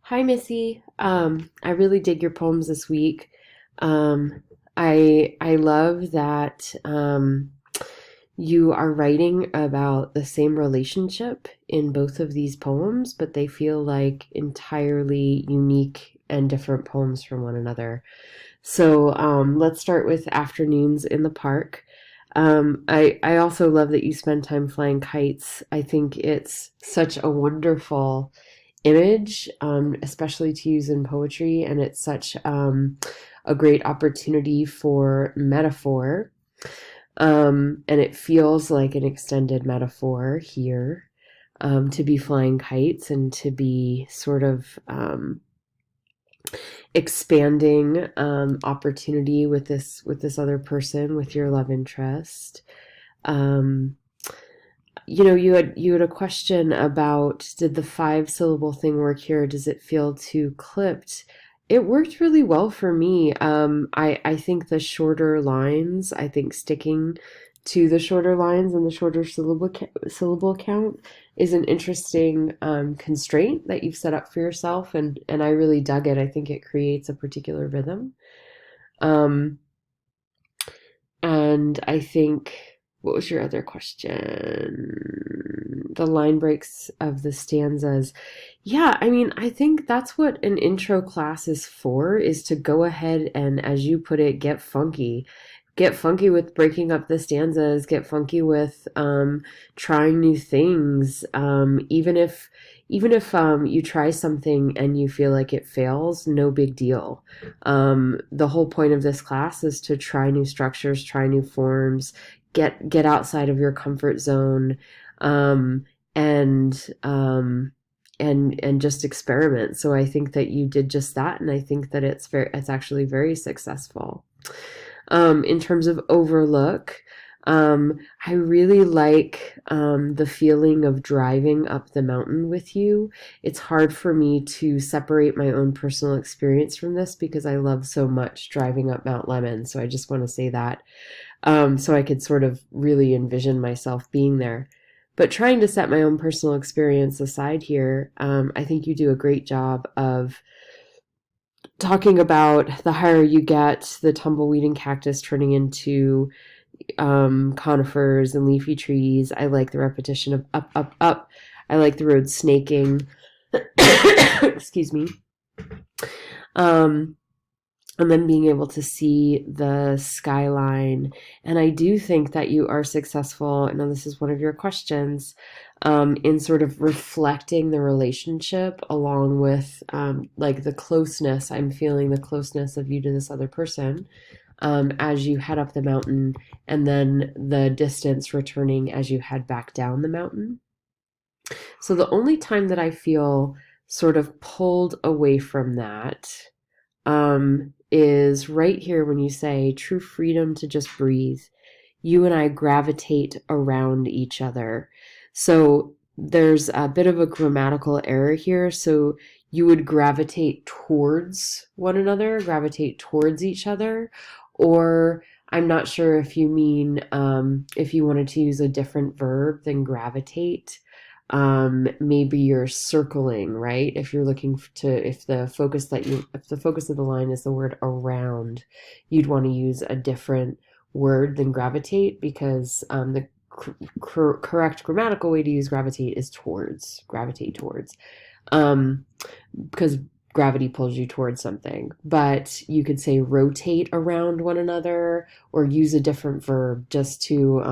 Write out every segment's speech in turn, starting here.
Hi, Missy. I really dig your poems this week. Um, I love that you are writing about the same relationship in both of these poems, but they feel like entirely unique and different poems from one another. So let's start with Afternoons in the Park. I also love that you spend time flying kites. I think it's such a wonderful image, especially to use in poetry, and it's such a great opportunity for metaphor. And it feels like an extended metaphor here, to be flying kites and to be sort of expanding opportunity with this other person, with your love interest. Um, you had a question about, did the 5 syllable thing work here? Does it feel too clipped? It worked really well for me. I think the shorter lines, I think sticking to the shorter lines and the shorter syllable count is an interesting constraint that you've set up for yourself, and I really dug it. I think it creates a particular rhythm. Um, and I think, what was your other question? The line breaks of the stanzas. Yeah, I mean, I think that's what an intro class is for, is to go ahead and, as you put it, get funky. Get funky with breaking up the stanzas, get funky with trying new things. Even if you try something and you feel like it fails, no big deal. The whole point of this class is to try new structures, try new forms, get outside of your comfort zone, um, and and just experiment. So I think that you did just that, and I think that it's actually very successful. In terms of overlook, I really like the feeling of driving up the mountain with you. It's hard for me to separate my own personal experience from this because I love so much driving up Mount Lemon. So I just want to say that, so I could sort of really envision myself being there. But trying to set my own personal experience aside here, I think you do a great job of talking about the higher you get, the tumbleweed and cactus turning into conifers and leafy trees. I like the repetition of up, up, up. I like the road snaking. Excuse me. Um, and then being able to see the skyline. And I do think that you are successful. I know this is one of your questions, in sort of reflecting the relationship along with, like the closeness. I'm feeling the closeness of you to this other person, as you head up the mountain, and then the distance returning as you head back down the mountain. So the only time that I feel sort of pulled away from that, is right here when you say true freedom to just breathe. You and I gravitate around each other. So there's a bit of a grammatical error here. So you would gravitate towards one another, gravitate towards each other, or I'm not sure if you mean, if you wanted to use a different verb than gravitate. Maybe you're circling, right? If you're looking to, if the focus of the line is the word around, you'd want to use a different word than gravitate, because the correct grammatical way to use gravitate is towards, gravitate towards, um, because gravity pulls you towards something. But you could say rotate around one another, or use a different verb just to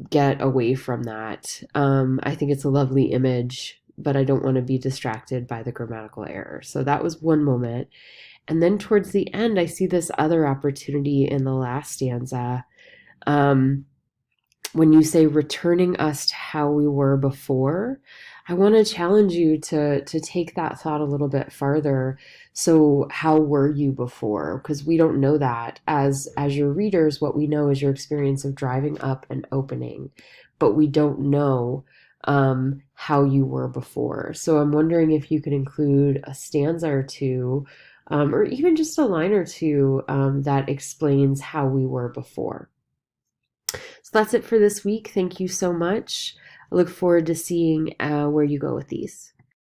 get away from that. I think it's a lovely image, but I don't want to be distracted by the grammatical error. So that was one moment. And then towards the end, I see this other opportunity in the last stanza. Um, when you say returning us to how we were before, I want to challenge you to take that thought a little bit farther. So how were you before? Because we don't know that. As your readers, what we know is your experience of driving up and opening, but we don't know how you were before. So I'm wondering if you could include a stanza or two, or even just a line or two, that explains how we were before. So that's it for this week. Thank you so much. I look forward to seeing where you go with these.